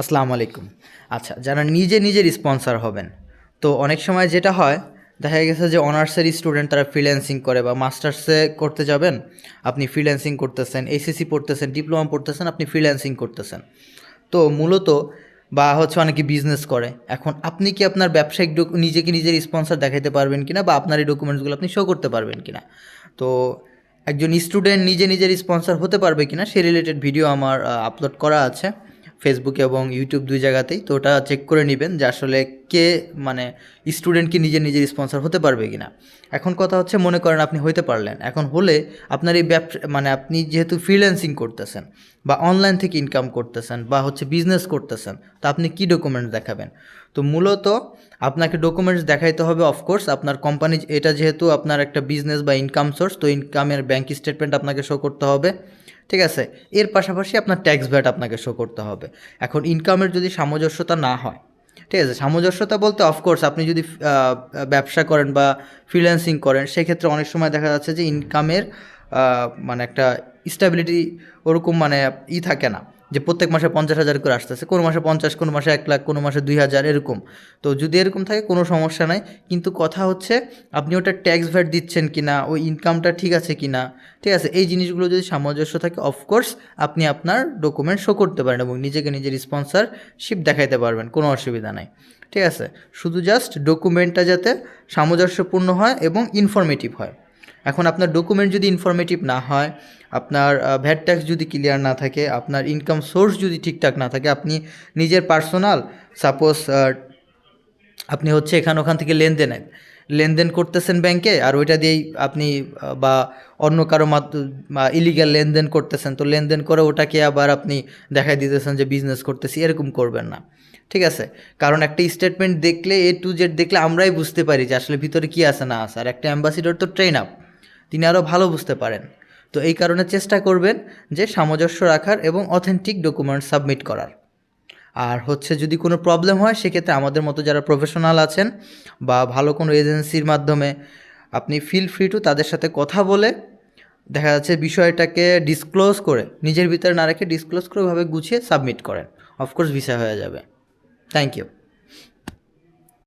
আসসালামু আলাইকুম। আচ্ছা, যারা নিজের স্পন্সর হবেন, তো অনেক সময় যেটা হয়, দেখা গেছে যে অনার্সের স্টুডেন্ট তারা ফ্রিল্যান্সিং করে, বা মাস্টার্সে করতে যাবেন, আপনি ফ্রিল্যান্সিং করতেছেন, এইচএসসি পড়তেছেন, ডিপ্লোমা পড়তেছেন, আপনি ফ্রিল্যান্সিং করতেছেন। তো মূলত বা হচ্ছে অনেকে বিজনেস করে। এখন আপনি কি আপনার ব্যবসায়িক নিজের স্পন্সর দেখাইতে পারবেন কিনা, বা আপনার এই ডকুমেন্টসগুলো আপনি শো করতে পারবেন কিনা? তো একজন স্টুডেন্ট নিজের স্পন্সর হতে পারবে কিনা সে রিলেটেড ভিডিও আমার আপলোড করা আছে ফেসবুকে এবং ইউটিউব দুই জায়গাতেই। তো ওটা চেক করে নেবেন যে আসলে কে মানে স্টুডেন্ট কি নিজের স্পন্সর হতে পারবে কিনা। এখন কথা হচ্ছে, মনে করেন আপনি হইতে পারলেন, এখন হলে আপনার এই ব্যবসা আপনি যেহেতু ফ্রিল্যান্সিং করতেছেন বা অনলাইন থেকে ইনকাম করতেছেন বা হচ্ছে বিজনেস করতেছেন, তো আপনি কি ডকুমেন্টস দেখাবেন? তো মূলত আপনাকে ডকুমেন্টস দেখাইতে হবে অফকোর্স আপনার কোম্পানি, এটা যেহেতু আপনার একটা বিজনেস বা ইনকাম সোর্স, তো ইনকামের ব্যাঙ্ক স্টেটমেন্ট আপনাকে শো করতে হবে, ঠিক আছে? এর পাশাপাশি আপনার ট্যাক্স ভ্যাট আপনাকে শো করতে হবে। এখন ইনকামের যদি সামঞ্জস্যতা না হয়, ঠিক আছে, সামঞ্জস্যতা বলতে অফকোর্স আপনি যদি ব্যবসা করেন বা ফ্রিল্যান্সিং করেন, সেক্ষেত্রে অনেক সময় দেখা যাচ্ছে যে ইনকামের মানে একটা স্টেবিলিটি ওরকম থাকে না, যে প্রত্যেক মাসে 50,000 করে আসতেছে, কোনো মাসে 50, কোনো মাসে 1 লাখ, কোনো মাসে 2,000 এরকম। তো যদি এরকম থাকে কোনো সমস্যা নাই, কিন্তু কথা হচ্ছে আপনি ওটা ট্যাক্স ভ্যাট দিচ্ছেন কি না, ওই ইনকামটা ঠিক আছে কি না, ঠিক আছে, এই জিনিসগুলো যদি সামঞ্জস্য থাকে অফকোর্স আপনি আপনার ডকুমেন্ট শো করতে পারেন এবং নিজের স্পন্সরশিপ দেখাইতে পারবেন, কোনো অসুবিধা নাই, ঠিক আছে? শুধু জাস্ট ডকুমেন্টটা যাতে সামঞ্জস্যপূর্ণ হয় এবং ইনফরমেটিভ হয়। এখন আপনার ডকুমেন্ট যদি ইনফরমেটিভ না হয়, আপনার ভ্যাট ট্যাক্স যদি ক্লিয়ার না থাকে, আপনার ইনকাম সোর্স যদি ঠিকঠাক না থাকে, আপনি নিজের পার্সোনাল সাপোজ আপনি হচ্ছে ওখান থেকে লেনদেন করতেছেন ব্যাংকে, আর ওইটা দিয়েই আপনি বা অন্য কারো বা ইলিগাল লেনদেন করতেছেন, তো লেনদেন করে ওটাকে আবার আপনি দেখাই দিতেছেন যে বিজনেস করতেছি, এরকম করবেন না, ঠিক আছে? কারণ একটা স্টেটমেন্ট দেখলে, A to Z দেখলে আমরাই বুঝতে পারি যে আসলে ভিতরে কী আছে না আছে। আর একটা অ্যাম্বাসিডর তো ট্রেন আপ, তিনি আরও ভালো বুঝতে পারেন। তো এই কারণে চেষ্টা করবেন যে সামঞ্জস্য রাখার এবং অথেন্টিক ডকুমেন্ট সাবমিট করার। আর হচ্ছে যদি কোনো প্রবলেম হয়, সেক্ষেত্রে আমাদের মতো যারা প্রফেশনাল আছেন বা ভালো কোনো এজেন্সির মাধ্যমে আপনি ফিল ফ্রি টু তাদের সাথে কথা বলে, দেখা যাচ্ছে বিষয়টাকে ডিসক্লোজ করে, নিজের ভিতরে না রেখে ডিসক্লোজ করে ওইভাবে গুছিয়ে সাবমিট করেন, অফকোর্স ভিসা হয়ে যাবে। Thank you.